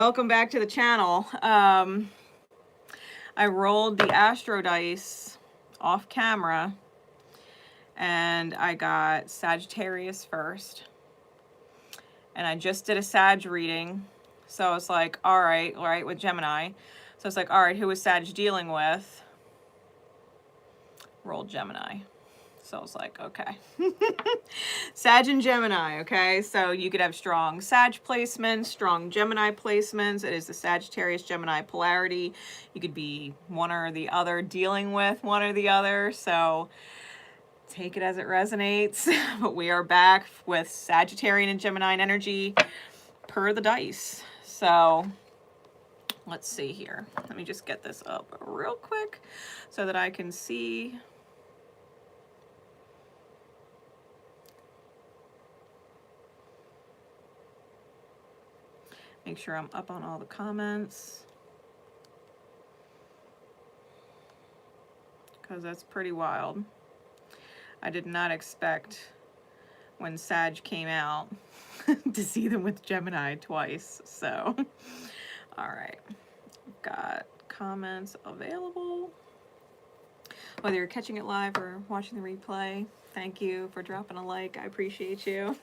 Welcome back to the channel. I rolled the Astro dice off camera and I got Sagittarius first. And I just did a Sag reading. So I was like, all right, with Gemini. So it's like, all right, who is Sag dealing with? Rolled Gemini. So I was like, okay. Sag and Gemini, okay? So you could have strong Sag placements, strong Gemini placements. It is the Sagittarius-Gemini polarity. You could be one or the other, dealing with one or the other. So take it as it resonates. But we are back with Sagittarian and Gemini energy per the dice. So let's see here. Let me just get this up real quick so that I can see. Make sure I'm up on all the comments, because that's pretty wild. I did not expect when Sag came out to see them with Gemini twice. So, all right, got comments available. Whether you're catching it live or watching the replay, thank you for dropping a like. I appreciate you.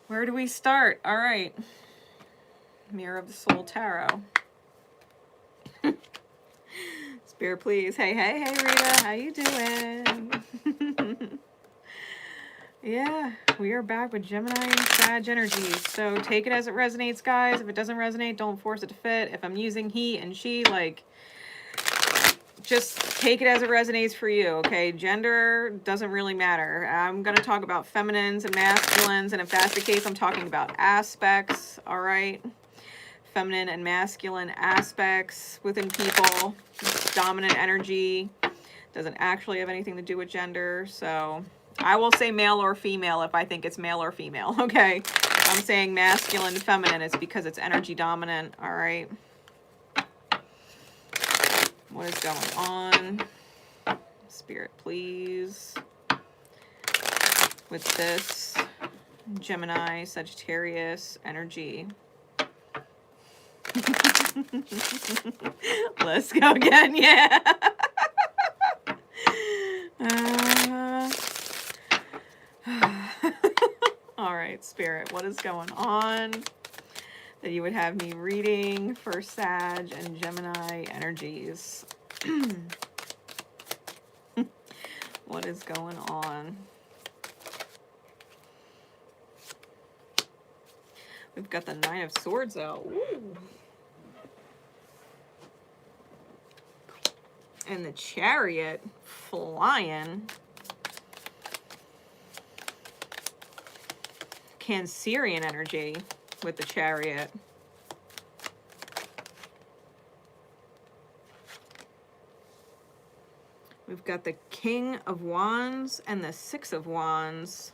Where do we start? All right. Mirror of the Soul Tarot. Spirit, please. Hey, Rita. How you doing? Yeah, we are back with Gemini and Sag energy. So take it as it resonates, guys. If it doesn't resonate, don't force it to fit. If I'm using he and she, like, just take it as it resonates for you, okay? Gender doesn't really matter. I'm going to talk about feminines and masculines, and if that's the case, I'm talking about aspects, all right? Feminine and masculine aspects within people. Dominant energy doesn't actually have anything to do with gender, so I will say male or female if I think it's male or female, okay? If I'm saying masculine, feminine, it's because it's energy dominant, all right? What is going on? Spirit, please. With this Gemini, Sagittarius energy. Let's go again, yeah. All right, Spirit, what is going on that you would have me reading for Sag and Gemini energies? What is going on? We've got the Nine of Swords out. Ooh. And the Chariot flying. Cancerian energy with the Chariot. We've got the King of Wands and the Six of Wands.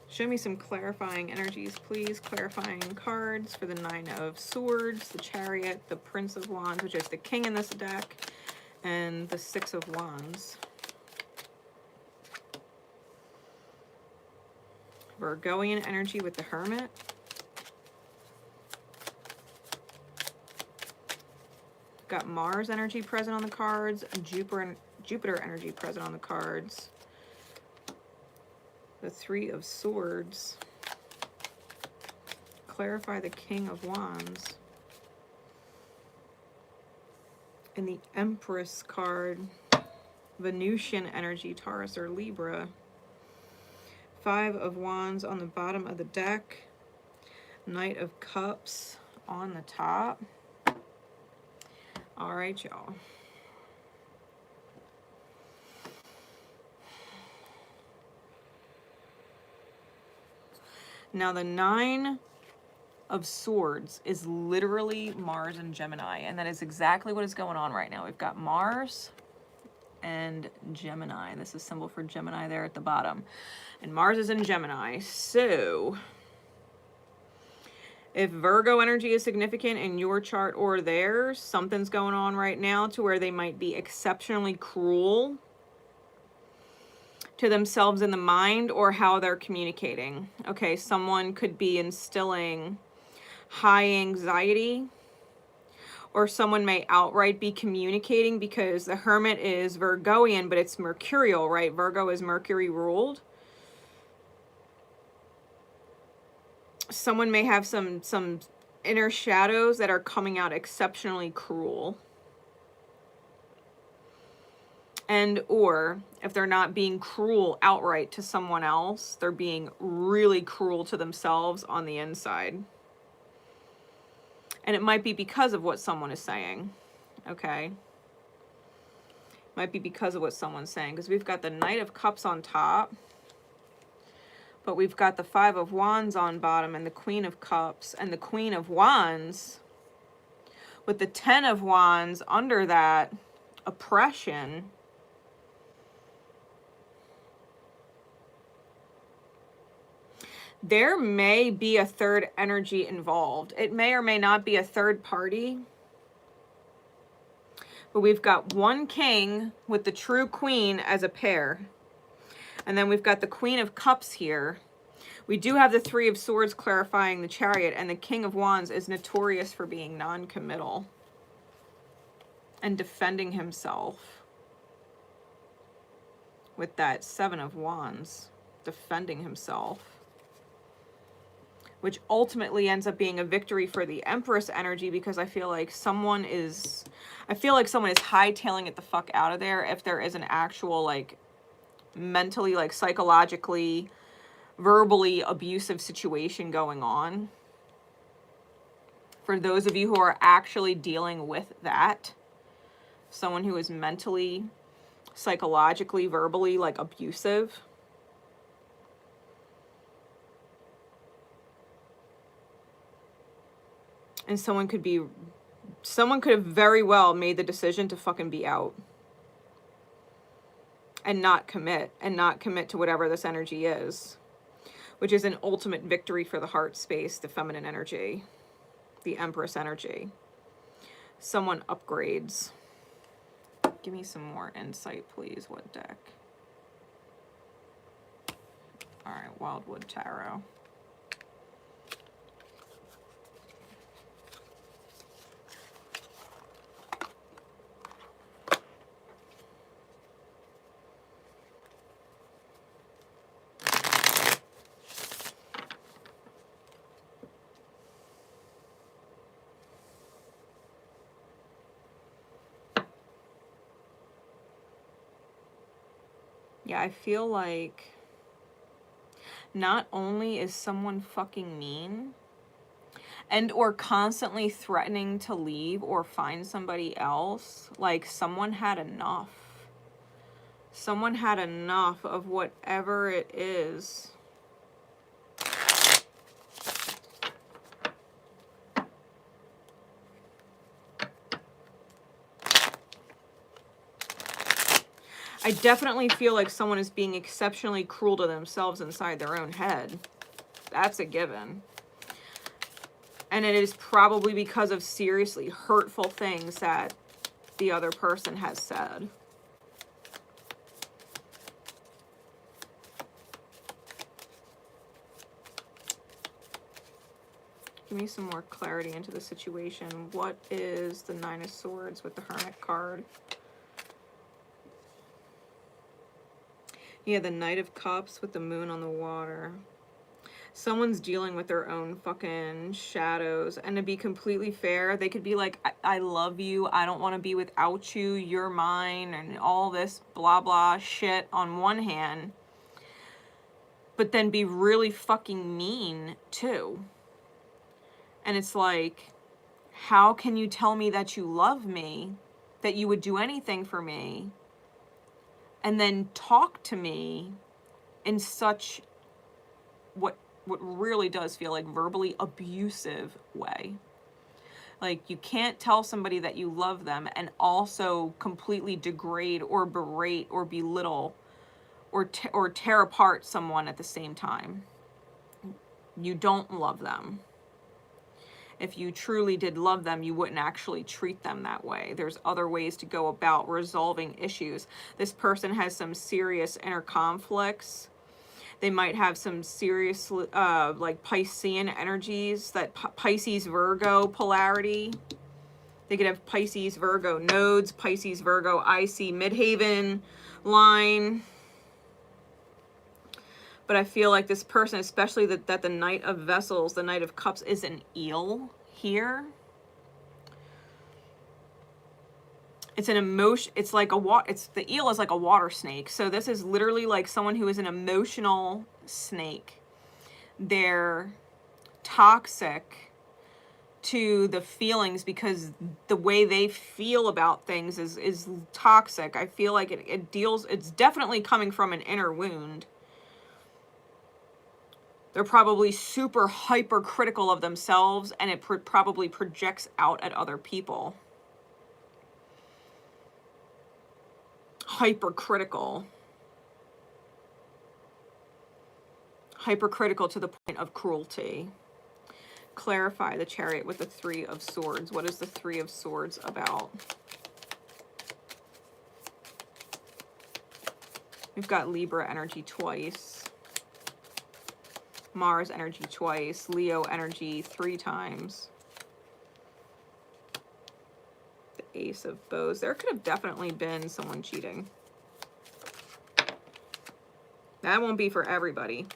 Show me some clarifying energies, please. Clarifying cards for the Nine of Swords, the Chariot, the Prince of Wands, which is the King in this deck, and the Six of Wands. Virgoian energy with the Hermit. Got Mars energy present on the cards, Jupiter energy present on the cards. The Three of Swords. Clarify the King of Wands. And the Empress card. Venusian energy, Taurus or Libra. Five of Wands on the bottom of the deck. Knight of Cups on the top. All right, y'all. Now, the Nine of Swords is literally Mars and Gemini, and that is exactly what is going on right now. We've got Mars and Gemini. This is symbol for Gemini there at the bottom. And Mars is in Gemini. So if Virgo energy is significant in your chart or theirs, something's going on right now to where they might be exceptionally cruel to themselves in the mind or how they're communicating. Okay, someone could be instilling high anxiety, or someone may outright be communicating, because the Hermit is Virgoian, but it's mercurial, right? Virgo is Mercury ruled. Someone may have some inner shadows that are coming out exceptionally cruel. And or if they're not being cruel outright to someone else, they're being really cruel to themselves on the inside. And it might be because of what someone is saying. Okay. Might be because of what someone's saying. Because we've got the Knight of Cups on top. But we've got the Five of Wands on bottom and the Queen of Cups and the Queen of Wands with the Ten of Wands under that oppression. There may be a third energy involved. It may or may not be a third party. But we've got one king with the true queen as a pair. And then we've got the Queen of Cups here. We do have the Three of Swords clarifying the Chariot. And the King of Wands is notorious for being non-committal and defending himself. With that Seven of Wands, defending himself. Which ultimately ends up being a victory for the Empress energy, because I feel like someone is hightailing it the fuck out of there if there is an actual, like, mentally, like, psychologically, verbally abusive situation going on. For those of you who are actually dealing with that, someone who is mentally, psychologically, verbally, like, abusive. And someone could have very well made the decision to fucking be out. And not commit to whatever this energy is. Which is an ultimate victory for the heart space, the feminine energy. The Empress energy. Someone upgrades. Give me some more insight, please. What deck? Alright, Wildwood Tarot. Yeah, I feel like not only is someone fucking mean and or constantly threatening to leave or find somebody else, like someone had enough. Someone had enough of whatever it is. I definitely feel like someone is being exceptionally cruel to themselves inside their own head. That's a given. And it is probably because of seriously hurtful things that the other person has said. Give me some more clarity into the situation. What is the Nine of Swords with the Hermit card? Yeah, the Knight of Cups with the Moon on the water. Someone's dealing with their own fucking shadows. And to be completely fair, they could be like, I love you. I don't want to be without you. You're mine. And all this blah, blah shit on one hand. But then be really fucking mean too. And it's like, how can you tell me that you love me? That you would do anything for me? And then talk to me in such what really does feel like verbally abusive way. Like, you can't tell somebody that you love them and also completely degrade or berate or belittle or tear apart someone at the same time. You don't love them. If you truly did love them, you wouldn't actually treat them that way. There's other ways to go about resolving issues. This person has some serious inner conflicts. They might have some serious, like Piscean energies, that Pisces Virgo polarity. They could have Pisces Virgo nodes, Pisces Virgo IC midhaven line. But I feel like this person, especially that the Knight of Vessels, the Knight of Cups, is an eel here. It's an emotion. It's like the eel is like a water snake. So this is literally like someone who is an emotional snake. They're toxic to the feelings because the way they feel about things is toxic. I feel like it's definitely coming from an inner wound. They're probably super hypercritical of themselves, and it probably projects out at other people. Hypercritical to the point of cruelty. Clarify the Chariot with the Three of Swords. What is the Three of Swords about? We've got Libra energy twice, Mars energy twice, Leo energy 3 times. Ace of Bows. There could have definitely been someone cheating. That won't be for everybody.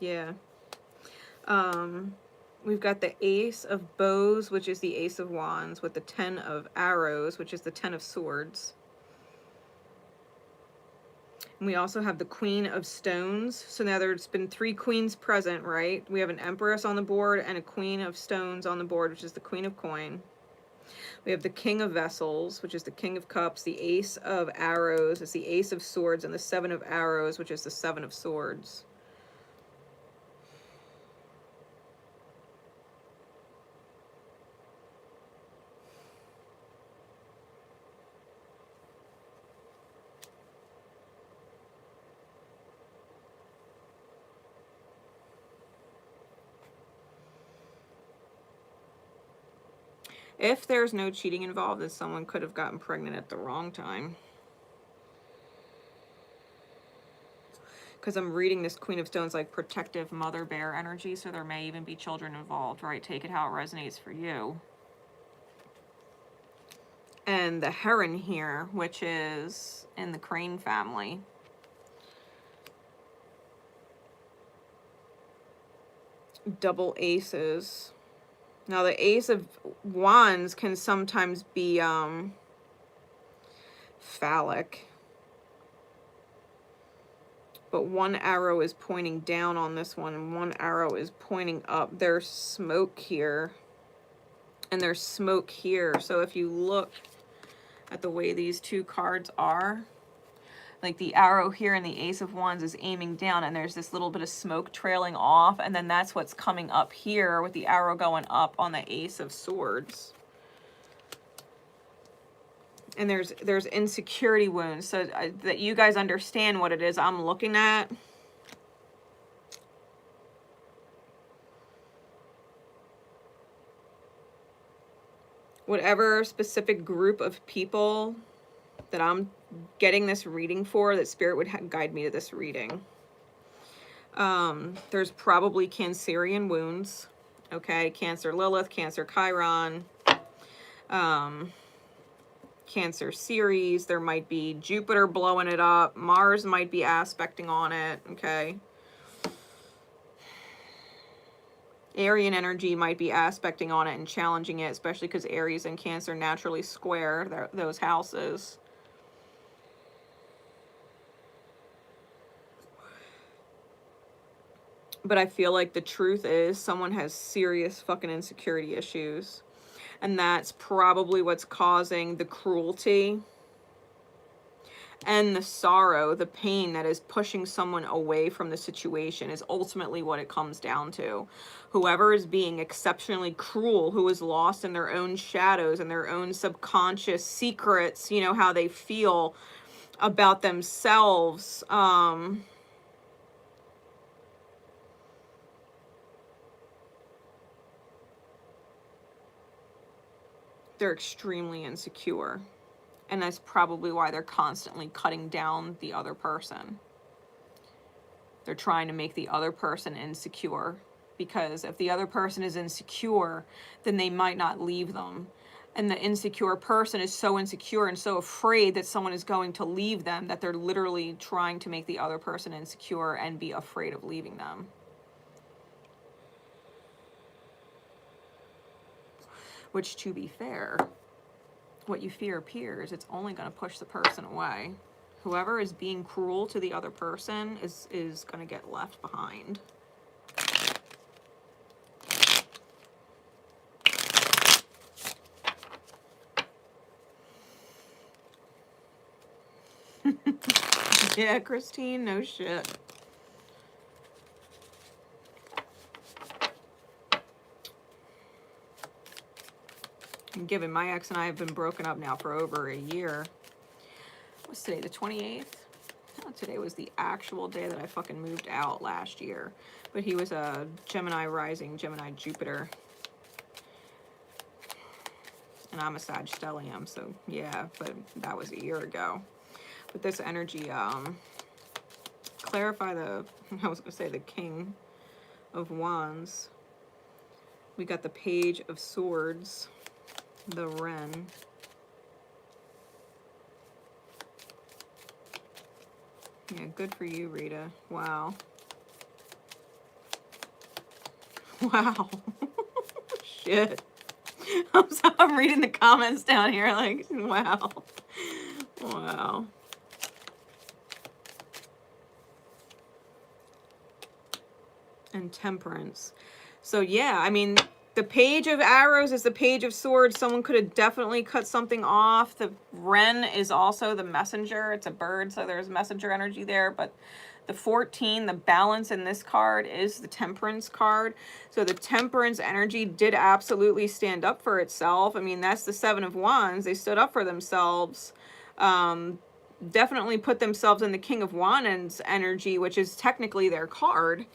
Yeah. We've got the Ace of Bows, which is the Ace of Wands, with the 10 of Arrows, which is the 10 of Swords. And we also have the Queen of Stones. So now there's been 3 queens present, right? We have an Empress on the board and a Queen of Stones on the board, which is the Queen of Coin. We have the King of Vessels, which is the King of Cups. The Ace of Arrows is the Ace of Swords, and the 7 of Arrows, which is the 7 of Swords. If there's no cheating involved, then someone could have gotten pregnant at the wrong time. Because I'm reading this Queen of Stones like protective mother bear energy, so there may even be children involved, right? Take it how it resonates for you. And the Heron here, which is in the Crane family. Double aces. Now the Ace of Wands can sometimes be phallic. But one arrow is pointing down on this one, and one arrow is pointing up. There's smoke here, and there's smoke here. So if you look at the way these 2 cards are, like the arrow here and the Ace of Wands is aiming down, and there's this little bit of smoke trailing off, and then that's what's coming up here with the arrow going up on the Ace of Swords. And there's insecurity wounds, so that you guys understand what it is I'm looking at. Whatever specific group of people that I'm getting this reading for, that Spirit would guide me to this reading. There's probably Cancerian wounds. Okay, Cancer Lilith, Cancer Chiron. Cancer Ceres, there might be Jupiter blowing it up, Mars might be aspecting on it, okay? Arian energy might be aspecting on it and challenging it, especially because Aries and Cancer naturally square those houses. But I feel like the truth is someone has serious fucking insecurity issues. And that's probably what's causing the cruelty and the sorrow, the pain that is pushing someone away from the situation is ultimately what it comes down to. Whoever is being exceptionally cruel, who is lost in their own shadows and their own subconscious secrets, you know, how they feel about themselves, they're extremely insecure. And that's probably why they're constantly cutting down the other person. They're trying to make the other person insecure. Because if the other person is insecure, then they might not leave them. And the insecure person is so insecure and so afraid that someone is going to leave them that they're literally trying to make the other person insecure and be afraid of leaving them. Which, to be fair, what you fear appears. It's only going to push the person away. Whoever is being cruel to the other person is going to get left behind. Yeah, Christine, no shit. And given my ex and I have been broken up now for over a year. What's today, the 28th? Oh, today was the actual day that I fucking moved out last year. But he was a Gemini rising, Gemini Jupiter. And I'm a Sagittarius, so yeah, but that was a year ago. But this energy, clarify the, I was going to say the King of Wands. We got the Page of Swords, the Wren. Yeah, good for you, Rita. Wow. Wow. Shit. I'm reading the comments down here like, wow. Wow. And Temperance. So yeah, I mean, the Page of Arrows is the Page of Swords. Someone could have definitely cut something off. The Wren is also the messenger. It's a bird, so there's messenger energy there. But the 14, the balance in this card is the Temperance card. So the Temperance energy did absolutely stand up for itself. I mean, that's the Seven of Wands. They stood up for themselves. Definitely put themselves in the King of Wands energy, which is technically their card.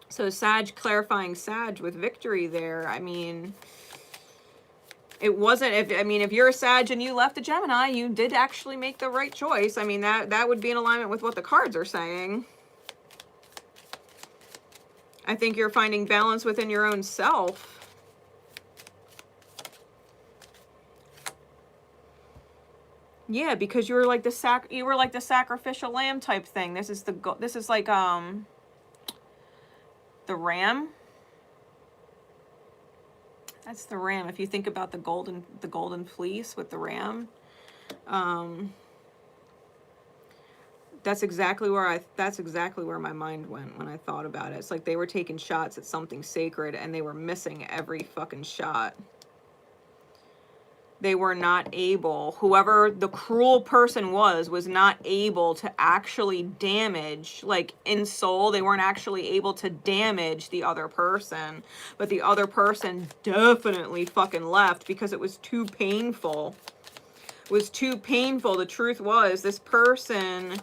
So Sag clarifying Sag with victory there. I mean, it wasn't, if you're a Sag and you left a Gemini, you did actually make the right choice. I mean, that would be in alignment with what the cards are saying. I think you're finding balance within your own self. Yeah, because you were like the sacrificial lamb type thing. This is like the ram. That's the ram. If you think about the golden fleece with the ram, that's exactly where my mind went when I thought about it. It's like they were taking shots at something sacred and they were missing every fucking shot. They were not able, whoever the cruel person was not able to actually damage, like in soul, they weren't actually able to damage the other person. But the other person definitely fucking left because it was too painful. It was too painful. The truth was, this person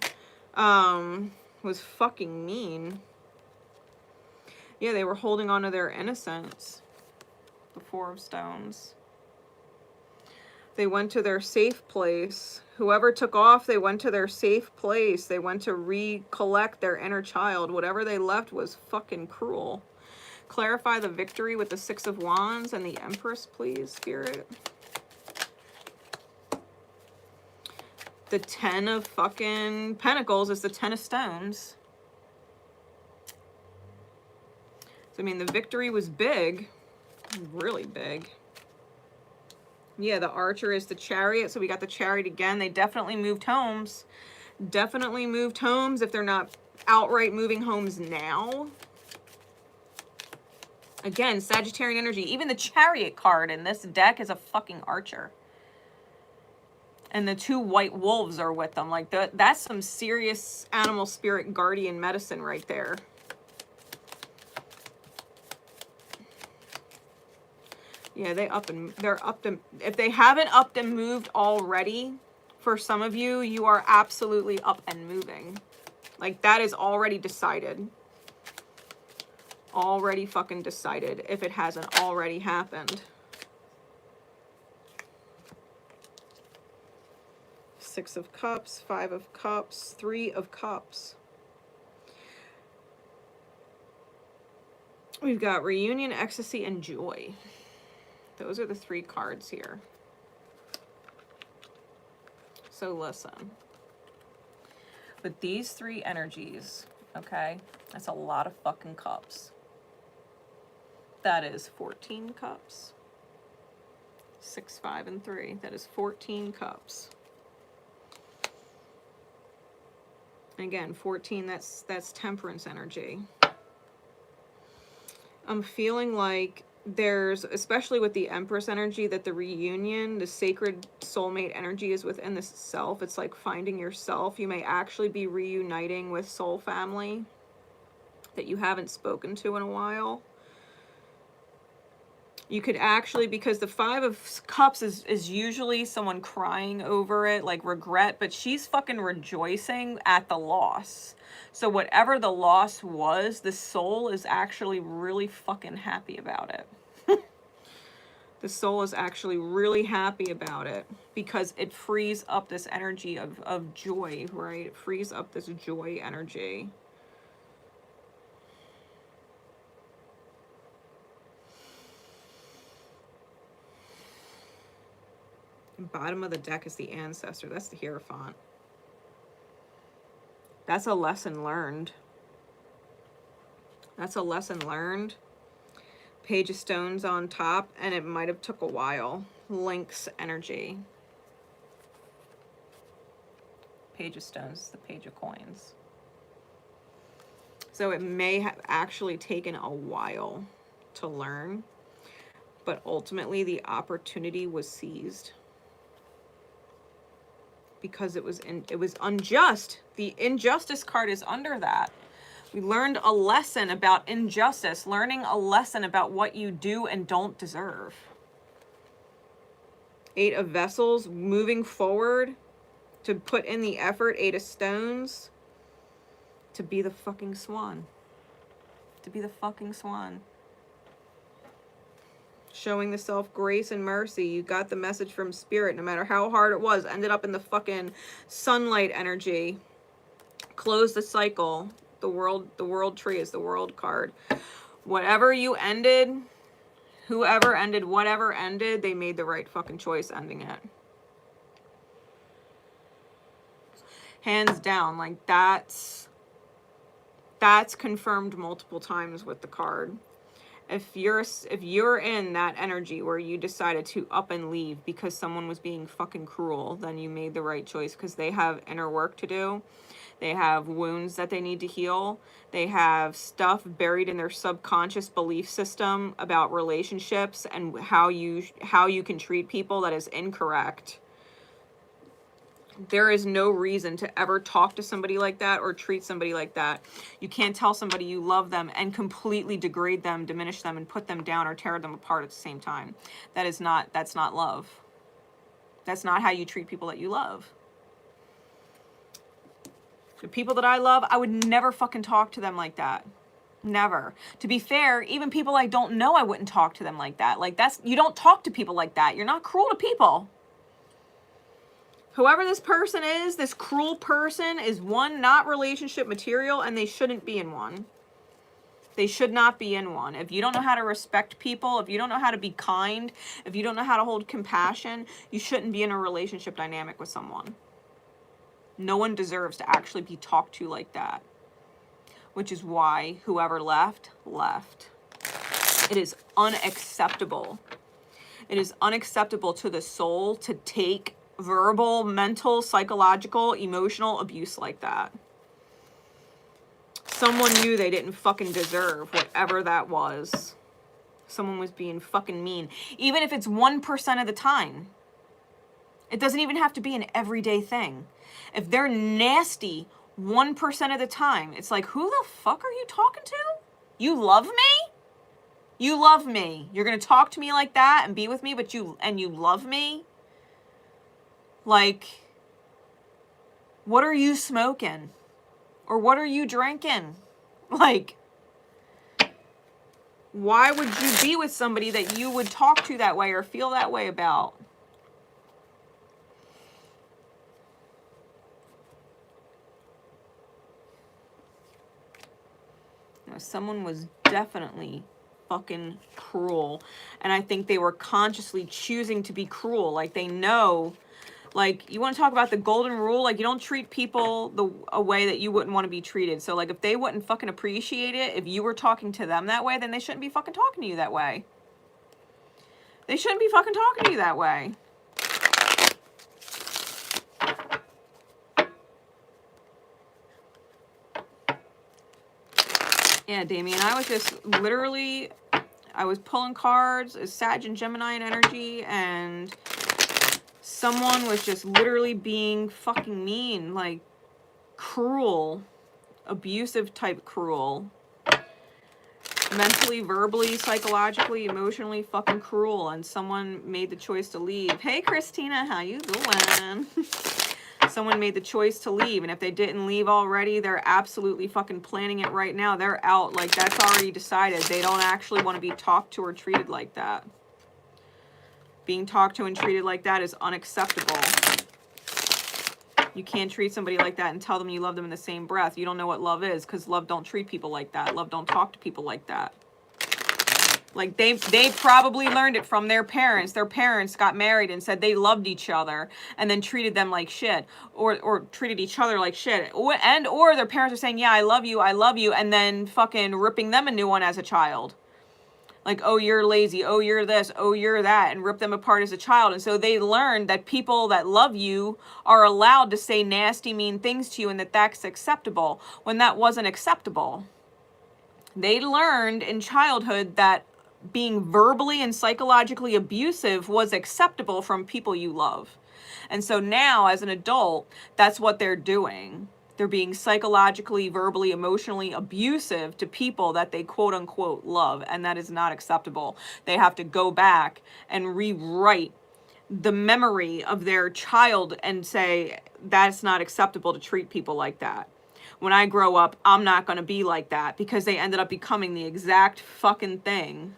was fucking mean. Yeah, they were holding on to their innocence. The Four of Stones. They went to their safe place. Whoever took off, they went to their safe place. They went to recollect their inner child. Whatever they left was fucking cruel. Clarify the victory with the Six of Wands and the Empress, please, Spirit. The Ten of fucking Pentacles is the Ten of Stones. So, I mean, the victory was big. Really big. Yeah, the Archer is the Chariot. So we got the Chariot again. They definitely moved homes. Definitely moved homes if they're not outright moving homes now. Again, Sagittarian energy. Even the Chariot card in this deck is a fucking Archer. And the 2 white wolves are with them. Like, that's some serious animal spirit guardian medicine right there. Yeah, they're up and if they haven't upped and moved already, for some of you, you are absolutely up and moving. Like, that is already decided. Already fucking decided, if it hasn't already happened. 6 of Cups, 5 of Cups, 3 of Cups. We've got reunion, ecstasy, and joy. Those are the 3 cards here. So listen. With these 3 energies, okay, that's a lot of fucking cups. That is 14 cups. 6, 5, and 3. That is 14 cups. And again, 14, that's temperance energy. I'm feeling like there's, especially with the Empress energy, that the reunion, the sacred soulmate energy is within the self. It's like finding yourself. You may actually be reuniting with soul family that you haven't spoken to in a while. You could actually, because the 5 of Cups is usually someone crying over it, like regret, but she's fucking rejoicing at the loss. So whatever the loss was, the soul is actually really fucking happy about it. The soul is actually really happy about it because it frees up this energy of joy, right? It frees up this joy energy. Bottom of the deck is the Ancestor. That's the Hierophant. That's a lesson learned. That's a lesson learned. Page of Stones on top, and it might have took a while. Lynx energy. Page of Stones, the Page of Coins. So it may have actually taken a while to learn, but ultimately the opportunity was seized. Because it was unjust. The injustice card is under that. We learned a lesson about injustice, learning a lesson about what you do and don't deserve. 8 of Vessels, moving forward to put in the effort. 8 of Stones, to be the fucking swan. To be the fucking swan. Showing the self grace and mercy. You got the message from Spirit, no matter how hard it was. Ended up in the fucking sunlight energy. Close the cycle. The world tree is the world card. Whatever you ended, whoever ended, whatever ended, they made the right fucking choice ending it. Hands down, like that's confirmed multiple times with the card. If you're in that energy where you decided to up and leave because someone was being fucking cruel, then you made the right choice, because they have inner work to do. They have wounds that they need to heal. They have stuff buried in their subconscious belief system about relationships and how you can treat people that is incorrect. There is no reason to ever talk to somebody like that or treat somebody like that. You can't tell somebody you love them and completely degrade them, diminish them, and put them down or tear them apart at the same time. That's not love. That's not how you treat people that you love. The people that I love, I would never fucking talk to them like that. Never. To be fair, even people I don't know, I wouldn't talk to them like that. Like, you don't talk to people like that. You're not cruel to people. Whoever this person is, this cruel person, is one, not relationship material, and they shouldn't be in one. They should not be in one. If you don't know how to respect people, if you don't know how to be kind, if you don't know how to hold compassion, you shouldn't be in a relationship dynamic with someone. No one deserves to actually be talked to like that. Which is why whoever left. It is unacceptable. It is unacceptable to the soul to take verbal, mental, psychological, emotional abuse like that. Someone knew they didn't fucking deserve whatever that was. Someone was being fucking mean. Even if it's 1% of the time. It doesn't even have to be an everyday thing. If they're nasty 1% of the time, it's like, who the fuck are you talking to? You love me? You love me. You're going to talk to me like that and be with me, but you love me? Like, what are you smoking? Or what are you drinking? Like, why would you be with somebody that you would talk to that way or feel that way about? You know, someone was definitely fucking cruel. And I think they were consciously choosing to be cruel. Like, they know, like, you want to talk about the golden rule? Like, you don't treat people a way that you wouldn't want to be treated. So, like, if they wouldn't fucking appreciate it, if you were talking to them that way, then they shouldn't be fucking talking to you that way. They shouldn't be fucking talking to you that way. Yeah, Damien, I was just literally, I was pulling cards, Sag and Gemini in energy, and someone was just literally being fucking mean, like cruel, abusive type cruel. Mentally, verbally, psychologically, emotionally fucking cruel, and someone made the choice to leave. Hey, Christina, how you doing? Someone made the choice to leave, and if they didn't leave already, they're absolutely fucking planning it right now. They're out. Like, that's already decided. They don't actually want to be talked to or treated like that. Being talked to and treated like that is unacceptable. You can't treat somebody like that and tell them you love them in the same breath. You don't know what love is, because love don't treat people like that. Love don't talk to people like that. Like, they probably learned it from their parents. Their parents got married and said they loved each other and then treated them like shit, or treated each other like shit. Or their parents are saying, yeah, I love you, and then fucking ripping them a new one as a child. Like, oh, you're lazy, oh, you're this, oh, you're that, and rip them apart as a child. And so they learned that people that love you are allowed to say nasty, mean things to you, and that that's acceptable, when that wasn't acceptable. They learned in childhood that being verbally and psychologically abusive was acceptable from people you love. And so now, as an adult, that's what they're doing. They're being psychologically, verbally, emotionally abusive to people that they quote unquote love, and that is not acceptable. They have to go back and rewrite the memory of their child and say, that's not acceptable to treat people like that. When I grow up, I'm not going to be like that, because they ended up becoming the exact fucking thing.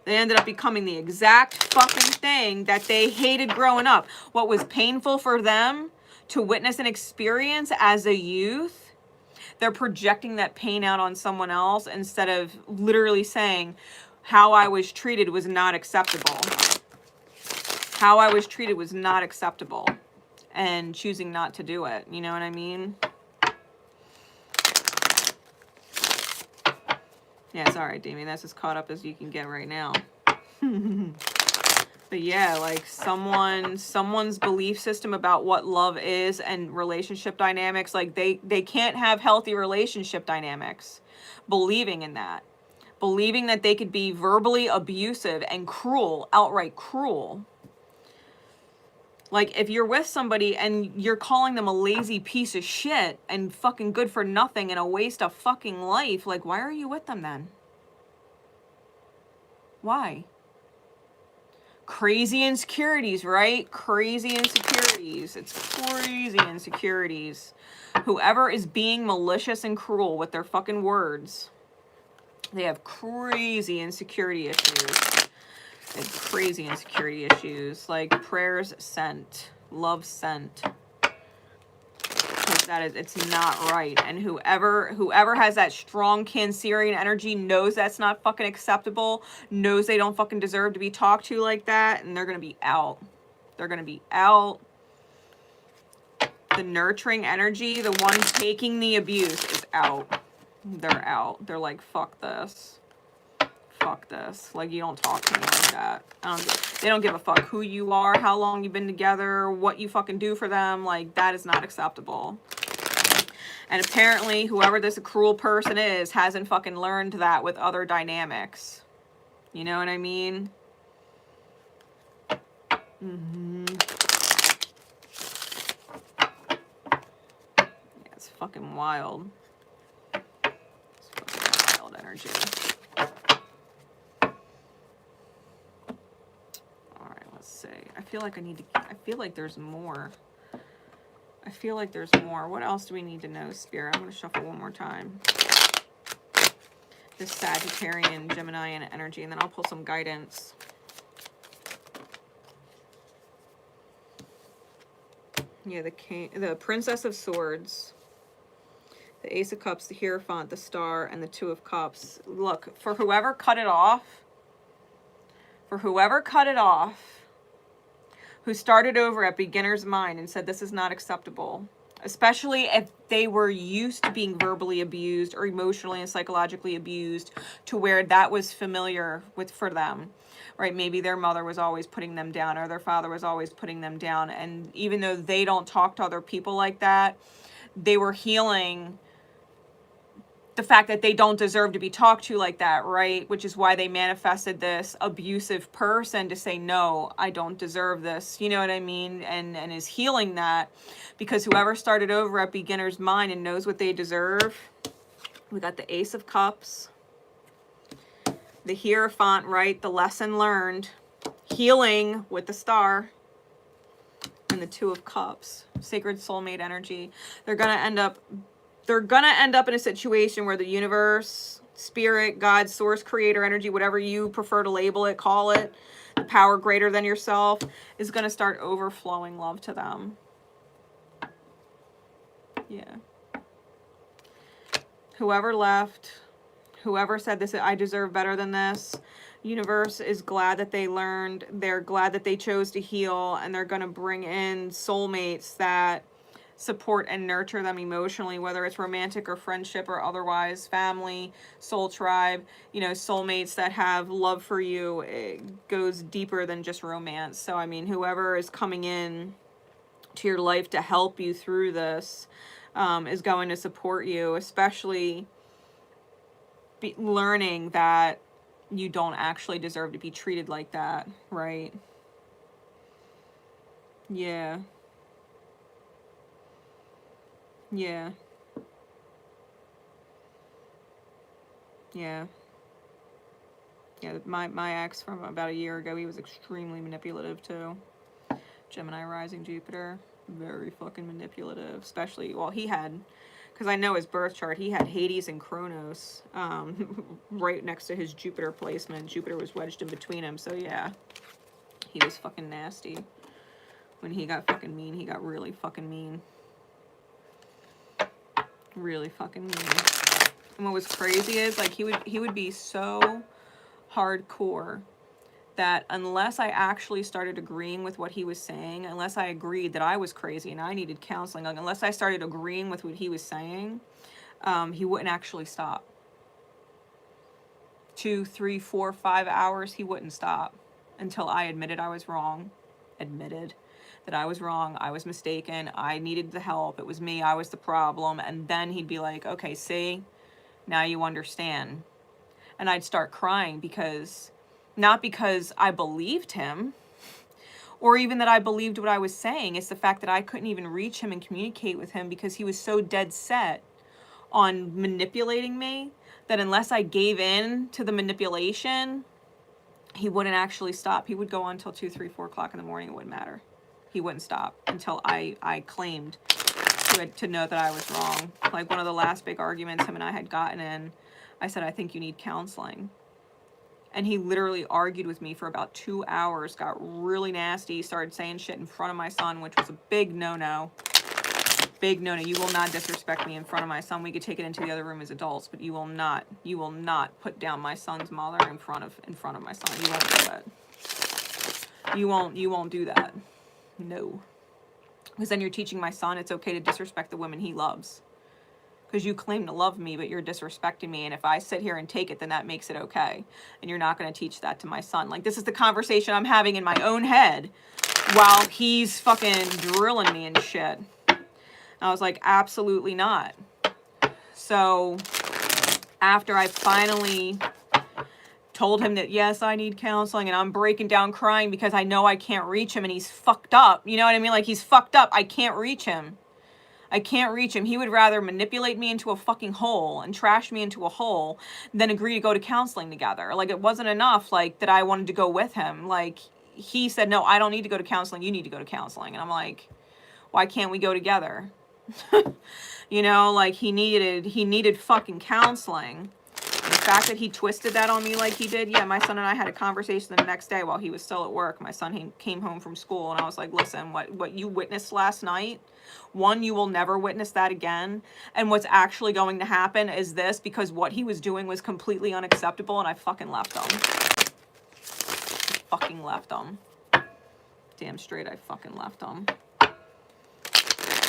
They ended up becoming the exact fucking thing that they hated growing up. What was painful for them to witness and experience as a youth, they're projecting that pain out on someone else instead of literally saying, how I was treated was not acceptable. How I was treated was not acceptable. And choosing not to do it. You know what I mean? Yeah, it's alright, Damien. That's as caught up as you can get right now. But yeah, like someone's belief system about what love is and relationship dynamics, like they can't have healthy relationship dynamics. Believing in that. Believing that they could be verbally abusive and cruel, outright cruel. Like, if you're with somebody and you're calling them a lazy piece of shit and fucking good for nothing and a waste of fucking life, like, why are you with them then? Why? Crazy insecurities, right? Crazy insecurities. It's crazy insecurities. Whoever is being malicious and cruel with their fucking words, they have crazy insecurity issues. They have crazy insecurity issues. Like, prayers sent, love sent. That is, it's not right. And whoever has that strong Cancerian energy knows that's not fucking acceptable, knows they don't fucking deserve to be talked to like that, and they're gonna be out. They're gonna be out. The nurturing energy, the one taking the abuse, is out. They're out. They're like, fuck this. Fuck this. Like, you don't talk to me like that. They don't give a fuck who you are, how long you've been together, what you fucking do for them. Like, that is not acceptable. And apparently, whoever this cruel person is hasn't fucking learned that with other dynamics. You know what I mean? fucking wild. It's fucking wild energy. Alright, let's see. I feel like there's more. I feel like there's more. What else do we need to know, Spirit? I'm going to shuffle one more time. This Sagittarian, Gemini energy, and then I'll pull some guidance. Yeah, the Princess of Swords, the Ace of Cups, the Hierophant, the Star, and the Two of Cups. Look, for whoever cut it off, who started over at beginner's mind and said this is not acceptable, especially if they were used to being verbally abused or emotionally and psychologically abused to where that was familiar for them. Right, maybe their mother was always putting them down or their father was always putting them down. And even though they don't talk to other people like that, they were healing the fact that they don't deserve to be talked to like that, right? Which is why they manifested this abusive person to say, no, I don't deserve this. You know what I mean? And is healing that, because whoever started over at beginner's mind and knows what they deserve. We got the Ace of Cups. The Hierophant, right? The lesson learned. Healing with the Star. And the Two of Cups. Sacred soulmate energy. They're going to end up in a situation where the universe, spirit, God, source, creator energy, whatever you prefer to label it, call it, the power greater than yourself, is going to start overflowing love to them. Yeah. Whoever left, whoever said this, I deserve better than this, universe is glad that they learned. They're glad that they chose to heal, and they're going to bring in soulmates that support and nurture them emotionally, whether it's romantic or friendship or otherwise, family, soul tribe, you know, soulmates that have love for you. It goes deeper than just romance. So, I mean, whoever is coming in to your life to help you through this is going to support you, especially learning that you don't actually deserve to be treated like that, right? Yeah. Yeah. Yeah. Yeah, my ex from about a year ago, he was extremely manipulative too. Gemini rising Jupiter, very fucking manipulative, especially, well, he had, because I know his birth chart, he had Hades and Kronos right next to his Jupiter placement. Jupiter was wedged in between him, so yeah, he was fucking nasty. When he got fucking mean, he got really fucking mean. Really fucking mean. And what was crazy is, like, he would be so hardcore that unless I actually started agreeing with what he was saying, unless I agreed that I was crazy and I needed counseling, like, unless I started agreeing with what he was saying, he wouldn't actually stop. 2, 3, 4, 5 hours, he wouldn't stop until I admitted I was wrong. Admitted that I was wrong, I was mistaken, I needed the help, it was me, I was the problem. And then he'd be like, okay, see, now you understand. And I'd start crying, because, not because I believed him, or even that I believed what I was saying. It's the fact that I couldn't even reach him and communicate with him because he was so dead set on manipulating me that unless I gave in to the manipulation, he wouldn't actually stop. He would go on until 2, 3, 4 o'clock in the morning. It wouldn't matter. He wouldn't stop until I claimed to know that I was wrong. Like, one of the last big arguments him and I had gotten in, I said, I think you need counseling. And he literally argued with me for about 2 hours, got really nasty, started saying shit in front of my son, which was a big no-no. Big no-no. You will not disrespect me in front of my son. We could take it into the other room as adults, but you will not put down my son's mother in front of my son. You won't do that. You won't do that. No. Because then you're teaching my son it's okay to disrespect the women he loves. Because you claim to love me, but you're disrespecting me. And if I sit here and take it, then that makes it okay. And you're not going to teach that to my son. Like, this is the conversation I'm having in my own head while he's fucking drilling me and shit. And I was like, absolutely not. So after I finally told him that, yes, I need counseling, and I'm breaking down crying because I know I can't reach him and he's fucked up. You know what I mean? Like, he's fucked up. I can't reach him. I can't reach him. He would rather manipulate me into a fucking hole and trash me into a hole than agree to go to counseling together. Like, it wasn't enough, like, that I wanted to go with him. Like, he said, no, I don't need to go to counseling. You need to go to counseling. And I'm like, why can't we go together? You know, like, he needed fucking counseling. And the fact that he twisted that on me like he did, yeah, my son and I had a conversation the next day while he was still at work. My son came home from school, and I was like, listen, what you witnessed last night, one, you will never witness that again. And what's actually going to happen is this, because what he was doing was completely unacceptable, and I fucking left him. Fucking left him. Damn straight, I fucking left him.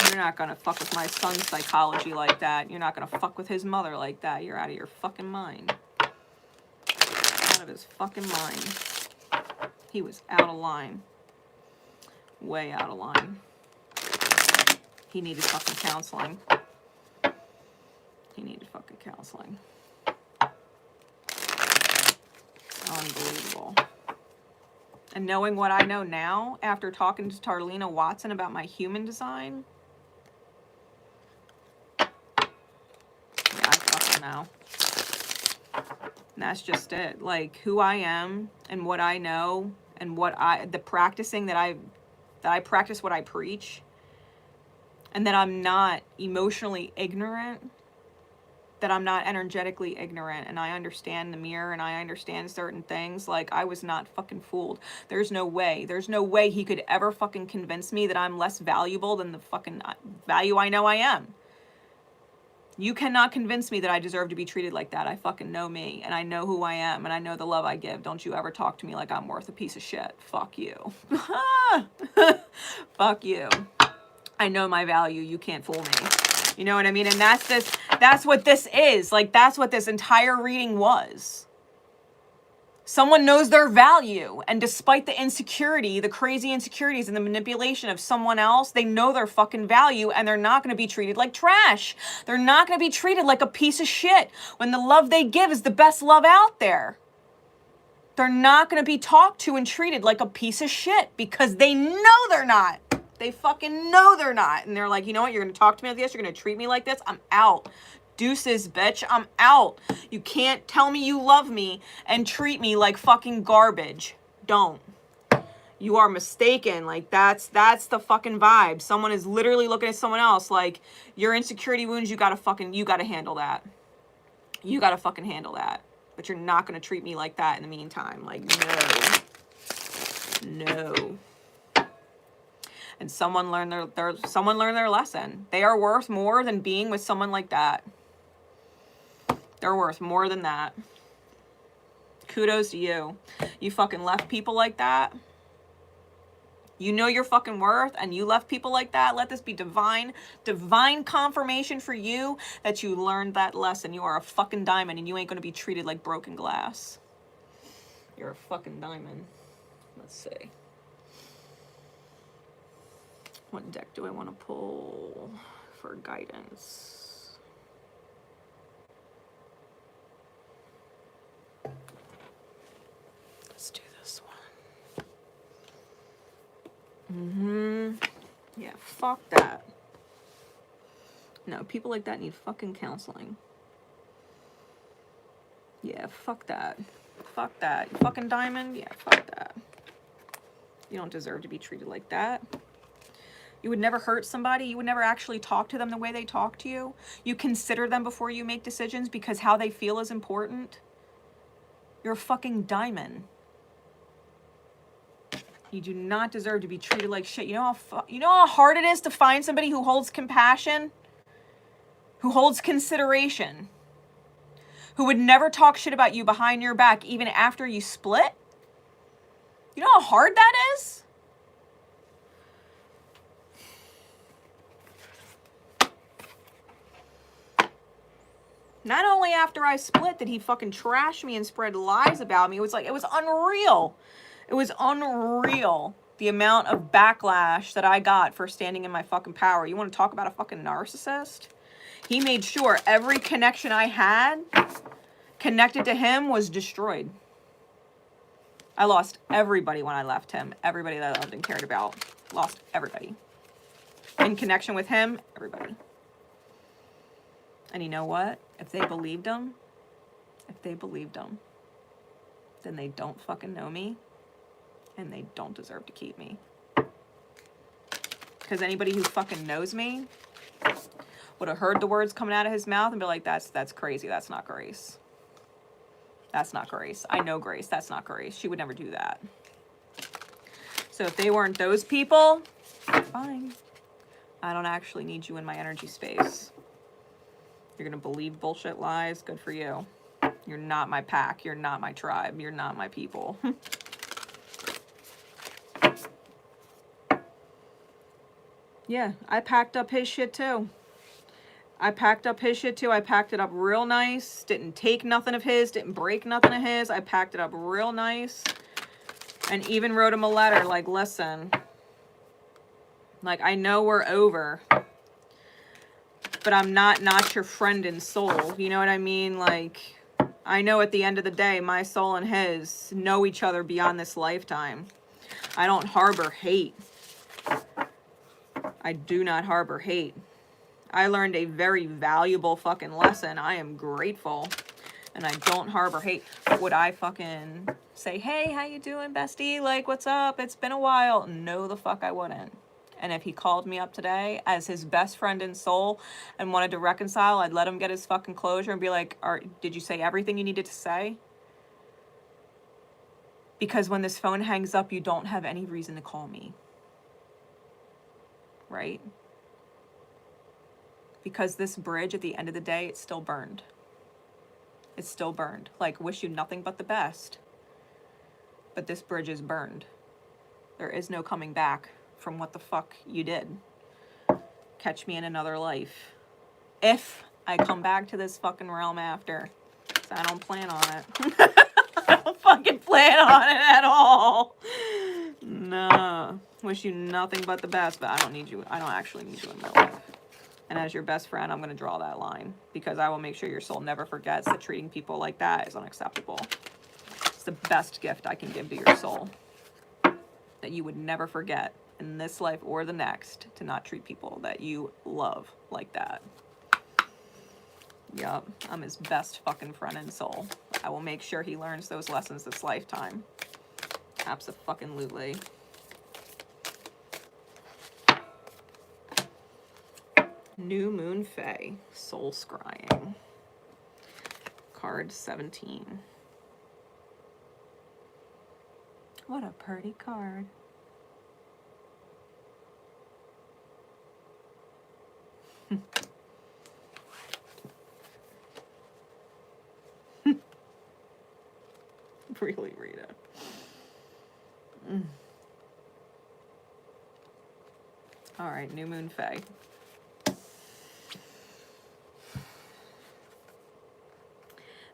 You're not gonna fuck with my son's psychology like that. You're not gonna fuck with his mother like that. You're out of your fucking mind. Out of his fucking mind. He was out of line. Way out of line. He needed fucking counseling. He needed fucking counseling. Unbelievable. And knowing what I know now, after talking to Tarlena Watson about my human design, I fucking know. And that's just it. Like, who I am and what I know and the practicing that I practice what I preach, and that I'm not emotionally ignorant, that I'm not energetically ignorant, and I understand the mirror and I understand certain things. Like, I was not fucking fooled. There's no way he could ever fucking convince me that I'm less valuable than the fucking value I know I am. You cannot convince me that I deserve to be treated like that. I fucking know me, and I know who I am, and I know the love I give. Don't you ever talk to me like I'm worth a piece of shit. Fuck you. Fuck you. I know my value. You can't fool me. You know what I mean? And that's what this is. Like, that's what this entire reading was. Someone knows their value, and despite the insecurity, the crazy insecurities and the manipulation of someone else, they know their fucking value, and they're not going to be treated like trash. They're not going to be treated like a piece of shit when the love they give is the best love out there. They're not going to be talked to and treated like a piece of shit because they know they're not. They fucking know they're not. And they're like, you know what? You're going to talk to me like this? You're going to treat me like this? I'm out. Deuces, bitch. I'm out. You can't tell me you love me and treat me like fucking garbage. Don't. You are mistaken. Like, that's the fucking vibe. Someone is literally looking at someone else like, your insecurity wounds, you gotta handle that. You gotta fucking handle that. But you're not gonna treat me like that in the meantime. Like, no. And someone learned their lesson. They are worth more than being with someone like that. They're worth more than that. Kudos to you. You fucking left people like that. You know your fucking worth, and you left people like that. Let this be divine confirmation for you that you learned that lesson. You are a fucking diamond, and you ain't gonna be treated like broken glass. You're a fucking diamond. Let's see. What deck do I want to pull for guidance? Let's do this one. Yeah, fuck that. No, people like that need fucking counseling. Yeah, fuck that. Fuck that. You fucking diamond? Yeah, fuck that. You don't deserve to be treated like that. You would never hurt somebody. You would never actually talk to them the way they talk to you. You consider them before you make decisions because how they feel is important. You're a fucking diamond. You do not deserve to be treated like shit. You know how hard it is to find somebody who holds compassion, who holds consideration, who would never talk shit about you behind your back even after you split? You know how hard that is? Not only after I split did he fucking trash me and spread lies about me. It was unreal. It was unreal, the amount of backlash that I got for standing in my fucking power. You want to talk about a fucking narcissist? He made sure every connection I had connected to him was destroyed. I lost everybody when I left him. Everybody that I loved and cared about. Lost everybody. in connection with him, everybody. And you know what? If they believed him, then they don't fucking know me, and they don't deserve to keep me. Because anybody who fucking knows me would have heard the words coming out of his mouth and be like, that's crazy. That's not Grace. That's not Grace. I know Grace. That's not Grace. She would never do that. So if they weren't those people, fine. I don't actually need you in my energy space. You're going to believe bullshit lies. Good for you. You're not my pack. You're not my tribe. You're not my people. Yeah, I packed up his shit too. I packed it up real nice. Didn't take nothing of his. Didn't break nothing of his. I packed it up real nice. And even wrote him a letter like, listen, like, I know we're over, but I'm not your friend in soul. You know what I mean? Like, I know at the end of the day, my soul and his know each other beyond this lifetime. I don't harbor hate. I do not harbor hate. I learned a very valuable fucking lesson. I am grateful. And I don't harbor hate. Would I fucking say, hey, how you doing, bestie? Like, what's up? It's been a while. No, the fuck I wouldn't. And if he called me up today as his best friend in soul and wanted to reconcile, I'd let him get his fucking closure and be like, did you say everything you needed to say? Because when this phone hangs up, you don't have any reason to call me. Right? Because this bridge, at the end of the day, it's still burned. It's still burned. Like, wish you nothing but the best. But this bridge is burned. There is no coming back from what the fuck you did. Catch me in another life. If I come back to this fucking realm after. So I don't plan on it. I don't fucking plan on it at all. Nah. Wish you nothing but the best, but I don't need you. I don't actually need you in my life. And as your best friend, I'm going to draw that line. Because I will make sure your soul never forgets that treating people like that is unacceptable. It's the best gift I can give to your soul. That you would never forget in this life or the next to not treat people that you love like that. Yup, I'm his best fucking friend in soul. I will make sure he learns those lessons this lifetime. Abso-fucking-lutely. New Moon Fae, Soul Scrying. Card 17. What a pretty card. Really, Rita. All right, New Moon Fae.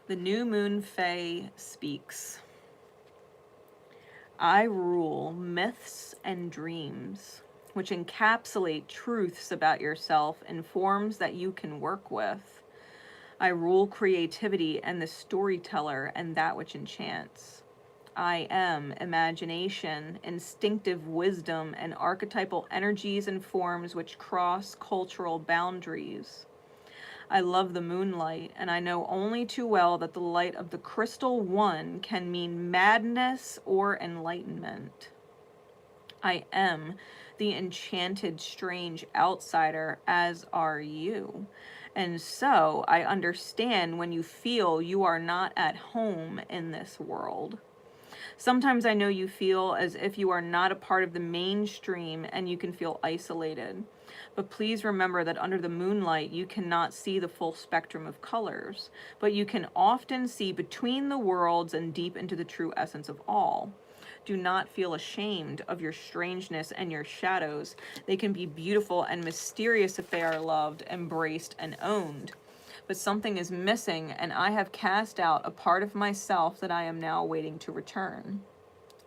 The New Moon Fae speaks. I rule myths and dreams, which encapsulate truths about yourself in forms that you can work with. I rule creativity and the storyteller and that which enchants. I am imagination, instinctive wisdom, and archetypal energies and forms which cross cultural boundaries. I love the moonlight, and I know only too well that the light of the crystal one can mean madness or enlightenment. I am the enchanted, strange outsider, as are you. And so I understand when you feel you are not at home in this world. Sometimes I know you feel as if you are not a part of the mainstream and you can feel isolated. But please remember that under the moonlight, you cannot see the full spectrum of colors, but you can often see between the worlds and deep into the true essence of all. Do not feel ashamed of your strangeness and your shadows. They can be beautiful and mysterious if they are loved, embraced, and owned. But something is missing, and I have cast out a part of myself that I am now waiting to return.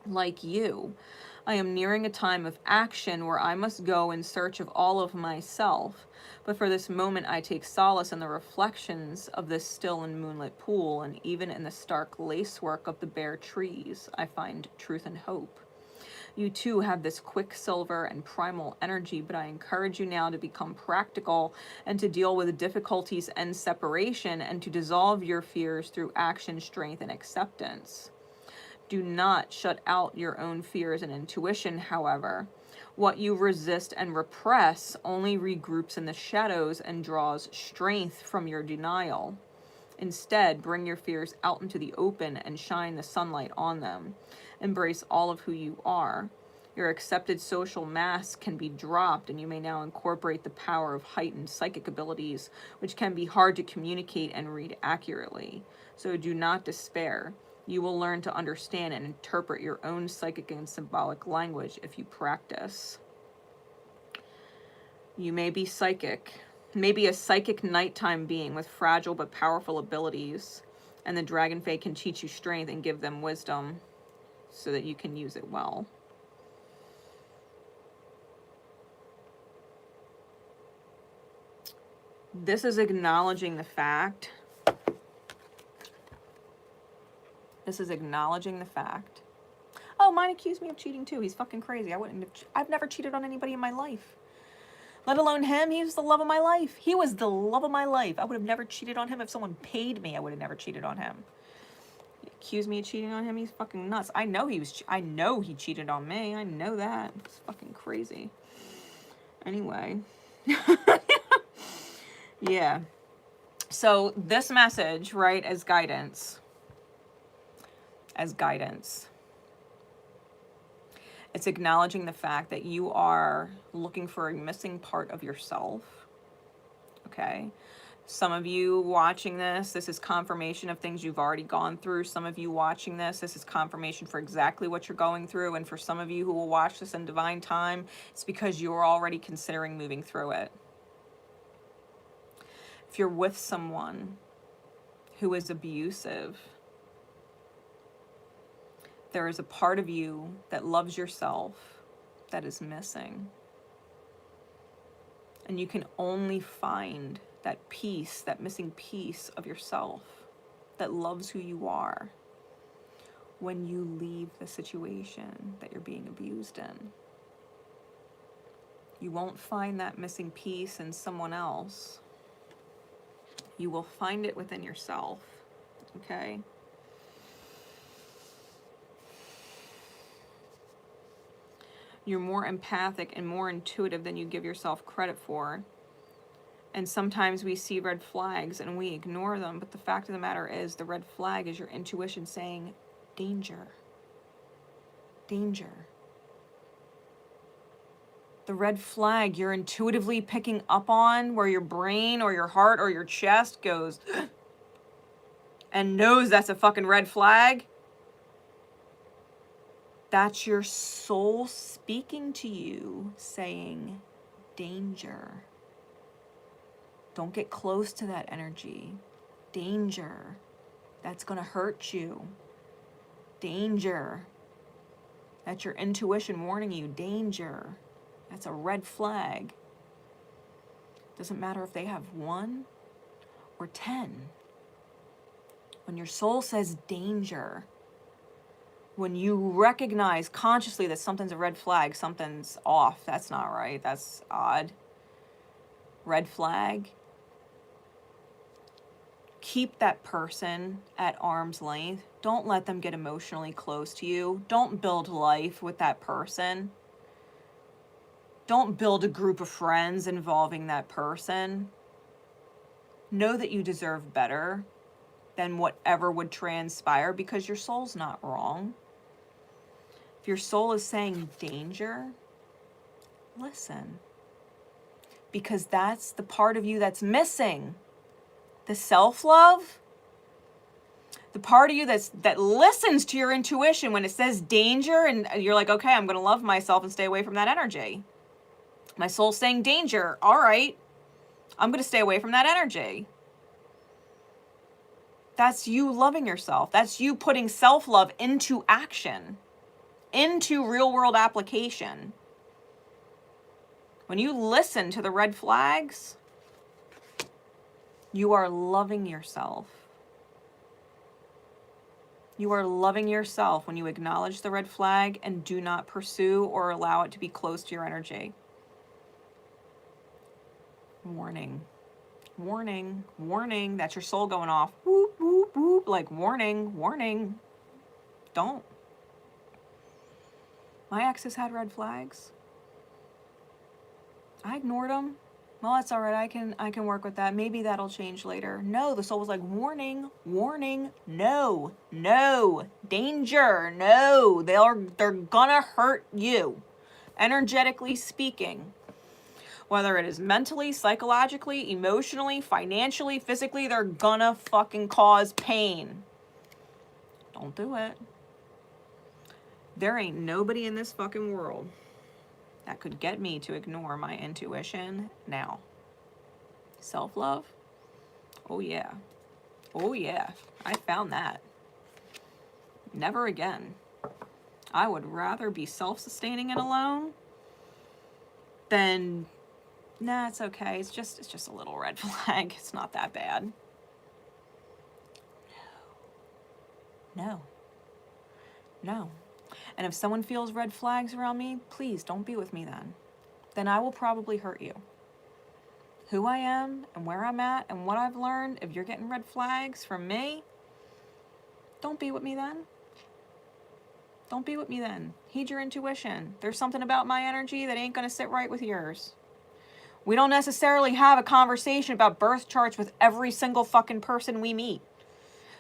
Like you, I am nearing a time of action where I must go in search of all of myself. But for this moment, I take solace in the reflections of this still and moonlit pool, and even in the stark lacework of the bare trees, I find truth and hope. You too have this quicksilver and primal energy, but I encourage you now to become practical and to deal with difficulties and separation and to dissolve your fears through action, strength, and acceptance. Do not shut out your own fears and intuition, however. What you resist and repress only regroups in the shadows and draws strength from your denial. Instead, bring your fears out into the open and shine the sunlight on them. Embrace all of who you are. Your accepted social mask can be dropped, and you may now incorporate the power of heightened psychic abilities, which can be hard to communicate and read accurately. So do not despair. You will learn to understand and interpret your own psychic and symbolic language if you practice. You may be psychic. Maybe a psychic nighttime being with fragile but powerful abilities, and the Dragon Fae can teach you strength and give them wisdom so that you can use it well. This is acknowledging the fact. This is acknowledging the fact. Oh, mine accused me of cheating too. He's fucking crazy. I've never cheated on anybody in my life. Let alone him. He was the love of my life. He was the love of my life. I would have never cheated on him. If someone paid me, I would have never cheated on him. He accused me of cheating on him. He's fucking nuts. I know he cheated on me. I know that. It's fucking crazy. Anyway. Yeah. So this message, right, as guidance. It's acknowledging the fact that you are looking for a missing part of yourself. Okay. Some of you watching this is confirmation of things you've already gone through. Some of you watching this is confirmation for exactly what you're going through. And for some of you who will watch this in divine time, it's because you're already considering moving through it. If you're with someone who is abusive, there is a part of you that loves yourself that is missing. And you can only find that piece, that missing piece of yourself that loves who you are when you leave the situation that you're being abused in. You won't find that missing piece in someone else. You will find it within yourself, okay? You're more empathic and more intuitive than you give yourself credit for. And sometimes we see red flags and we ignore them. But the fact of the matter is, the red flag is your intuition saying, danger. Danger. The red flag you're intuitively picking up on, where your brain or your heart or your chest goes and knows that's a fucking red flag. That's your soul speaking to you, saying, danger. Don't get close to that energy. Danger. That's going to hurt you. Danger. That's your intuition warning you. Danger. That's a red flag. Doesn't matter if they have 1 or 10. When your soul says danger, when you recognize consciously that something's a red flag, something's off, that's not right, that's odd. Red flag. Keep that person at arm's length. Don't let them get emotionally close to you. Don't build life with that person. Don't build a group of friends involving that person. Know that you deserve better than whatever would transpire, because your soul's not wrong. If your soul is saying danger, listen. Because that's the part of you that's missing. The self-love. The part of you that listens to your intuition when it says danger, and you're like, okay, I'm going to love myself and stay away from that energy. My soul's saying danger. All right. I'm going to stay away from that energy. That's you loving yourself. That's you putting self-love into action, into real-world application. When you listen to the red flags, you are loving yourself. You are loving yourself when you acknowledge the red flag and do not pursue or allow it to be close to your energy. Warning. Warning. Warning. That's your soul going off. Whoop, whoop, whoop. Like, warning. Warning. Don't. My exes had red flags. I ignored them. Well, that's all right. I can work with that. Maybe that'll change later. No, the soul was like, warning, warning, no, no, danger, no. They're gonna hurt you, energetically speaking. Whether it is mentally, psychologically, emotionally, financially, physically, they're gonna fucking cause pain. Don't do it. There ain't nobody in this fucking world that could get me to ignore my intuition now. Self-love? Oh yeah. Oh yeah. I found that. Never again. I would rather be self-sustaining and alone than, nah, it's okay. It's just a little red flag. It's not that bad. No. No. And if someone feels red flags around me, please don't be with me then. Then I will probably hurt you. Who I am and where I'm at and what I've learned, if you're getting red flags from me, don't be with me then. Don't be with me then. Heed your intuition. There's something about my energy that ain't going to sit right with yours. We don't necessarily have a conversation about birth charts with every single fucking person we meet.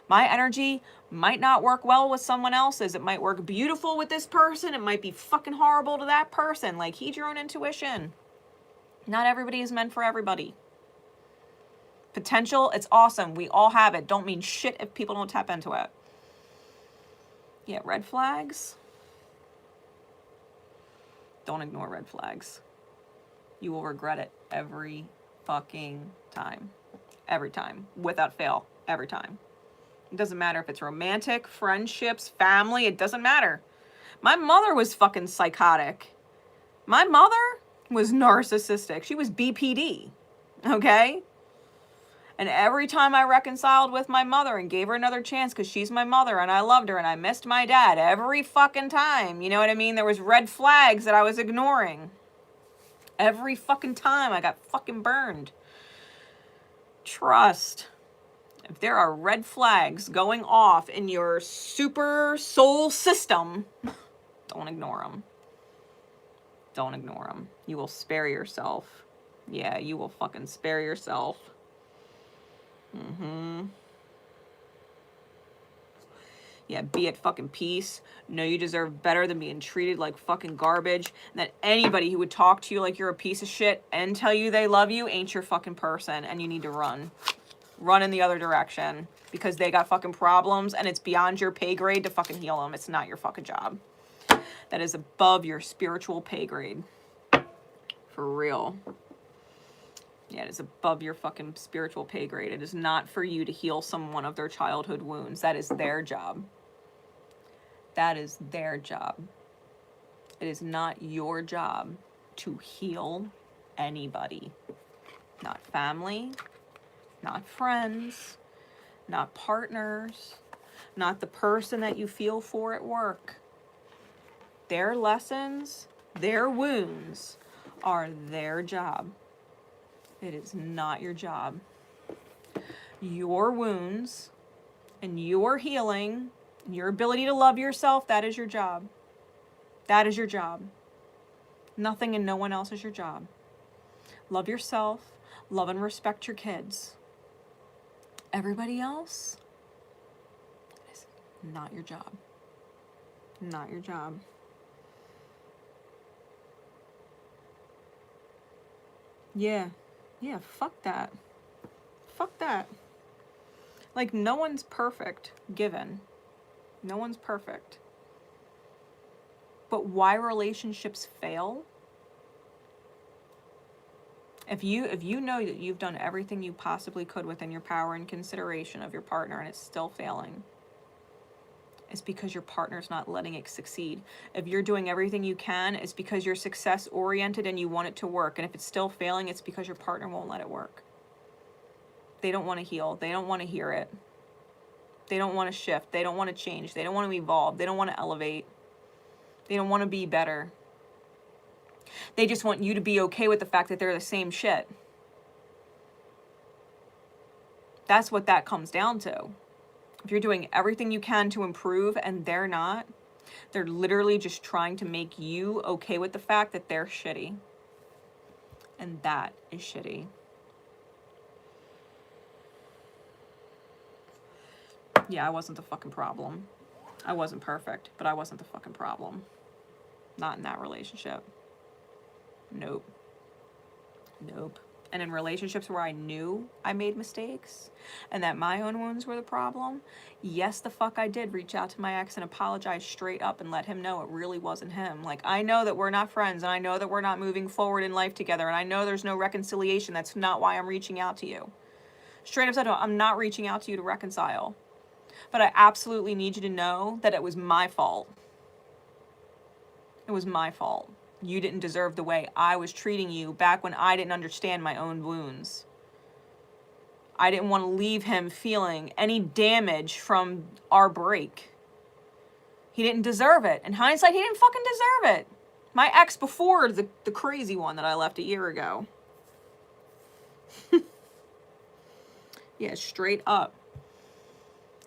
My energy might not work well with someone else's. It might work beautiful with this person. It might be fucking horrible to that person. Like, heed your own intuition. Not everybody is meant for everybody. Potential, it's awesome. We all have it. Don't mean shit if people don't tap into it. Yeah, red flags. Don't ignore red flags. You will regret it every fucking time. Every time. Without fail. Every time. It doesn't matter if it's romantic, friendships, family. It doesn't matter. My mother was fucking psychotic. My mother was narcissistic. She was BPD. Okay? And every time I reconciled with my mother and gave her another chance because she's my mother and I loved her and I missed my dad every fucking time. You know what I mean? There was red flags that I was ignoring. Every fucking time I got fucking burned. Trust. If there are red flags going off in your super soul system, don't ignore them. Don't ignore them. You will spare yourself. Yeah, you will fucking spare yourself. Yeah, be at fucking peace. Know you deserve better than being treated like fucking garbage. And that anybody who would talk to you like you're a piece of shit and tell you they love you ain't your fucking person. And you need to run. Run in the other direction. Because they got fucking problems and it's beyond your pay grade to fucking heal them. It's not your fucking job. That is above your spiritual pay grade. For real. Yeah, it is above your fucking spiritual pay grade. It is not for you to heal someone of their childhood wounds. That is their job. That is their job. It is not your job to heal anybody. Not family, not friends, not partners, not the person that you feel for at work. Their lessons, their wounds are their job. It is not your job. Your wounds and your healing, your ability to love yourself, that is your job. That is your job. Nothing and no one else is your job. Love yourself. Love and respect your kids. Everybody else, it is not your job. Not your job. Yeah. Yeah, fuck that. Fuck that. Like, no one's perfect, given. No one's perfect. But why relationships fail? If you know that you've done everything you possibly could within your power and consideration of your partner and it's still failing, it's because your partner's not letting it succeed. If you're doing everything you can, it's because you're success-oriented and you want it to work. And if it's still failing, it's because your partner won't let it work. They don't want to heal. They don't want to hear it. They don't want to shift. They don't want to change. They don't want to evolve. They don't want to elevate. They don't want to be better. They just want you to be okay with the fact that they're the same shit. That's what that comes down to. If you're doing everything you can to improve and they're not, they're literally just trying to make you okay with the fact that they're shitty. And that is shitty. Yeah, I wasn't the fucking problem. I wasn't perfect, but I wasn't the fucking problem. Not in that relationship. Nope. Nope. And in relationships where I knew I made mistakes and that my own wounds were the problem, yes, the fuck I did reach out to my ex and apologize straight up and let him know it really wasn't him. Like, I know that we're not friends, and I know that we're not moving forward in life together, and I know there's no reconciliation. That's not why I'm reaching out to you. Straight up said, I'm not reaching out to you to reconcile. But I absolutely need you to know that it was my fault. It was my fault. You didn't deserve the way I was treating you back when I didn't understand my own wounds. I didn't want to leave him feeling any damage from our break. He didn't deserve it. In hindsight, he didn't fucking deserve it. My ex before the crazy one that I left a year ago. Yeah, straight up.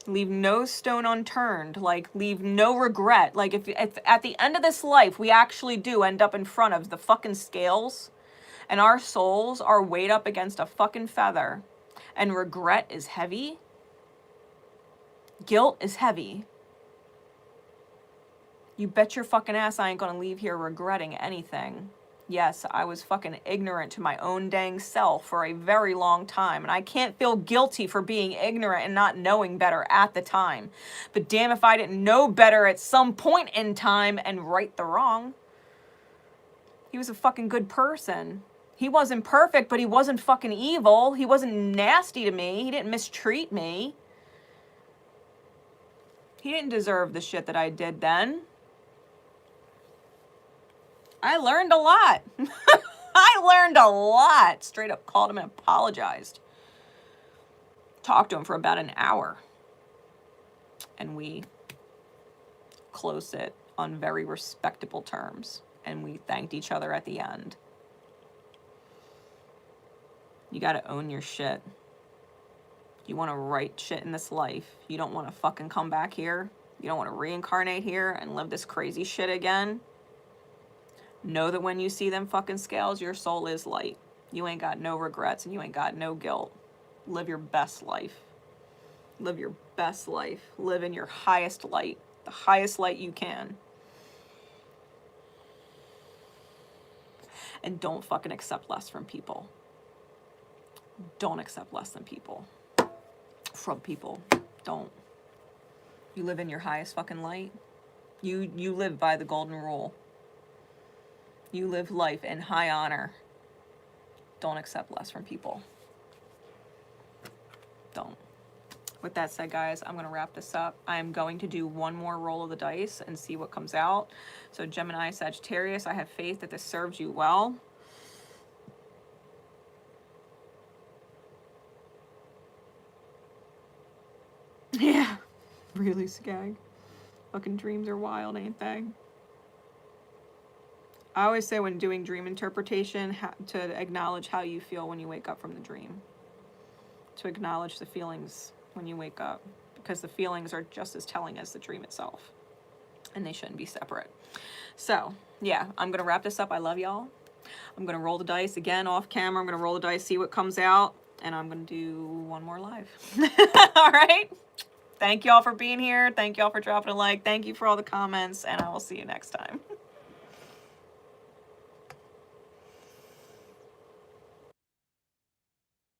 Leave no stone unturned. Like, leave no regret. Like, if at the end of this life, we actually do end up in front of the fucking scales, and our souls are weighed up against a fucking feather, and regret is heavy, guilt is heavy, you bet your fucking ass I ain't gonna leave here regretting anything. Yes, I was fucking ignorant to my own dang self for a very long time, and I can't feel guilty for being ignorant and not knowing better at the time. But damn if I didn't know better at some point in time and right the wrong. He was a fucking good person. He wasn't perfect, but he wasn't fucking evil. He wasn't nasty to me. He didn't mistreat me. He didn't deserve the shit that I did then. I learned a lot. I learned a lot. Straight up called him and apologized. Talked to him for about an hour. And we closed it on very respectable terms. And we thanked each other at the end. You gotta own your shit. You want to right shit in this life. You don't want to fucking come back here. You don't want to reincarnate here and live this crazy shit again. Know that when you see them fucking scales, your soul is light. You ain't got no regrets and you ain't got no guilt. Live your best life. Live your best life. Live in your highest light. The highest light you can. And don't fucking accept less from people. Don't accept less than people. From people. Don't. You live in your highest fucking light. You live by the golden rule. You live life in high honor. Don't accept less from people. Don't. With that said, guys, I'm going to wrap this up. I'm going to do one more roll of the dice and see what comes out. So Gemini, Sagittarius, I have faith that this serves you well. Yeah. Really, Skag? Fucking dreams are wild, ain't they? I always say when doing dream interpretation to acknowledge how you feel when you wake up from the dream. To acknowledge the feelings when you wake up. Because the feelings are just as telling as the dream itself. And they shouldn't be separate. So, yeah, I'm going to wrap this up. I love y'all. I'm going to roll the dice again off camera. I'm going to roll the dice, see what comes out. And I'm going to do one more live. All right? Thank y'all for being here. Thank y'all for dropping a like. Thank you for all the comments. And I will see you next time.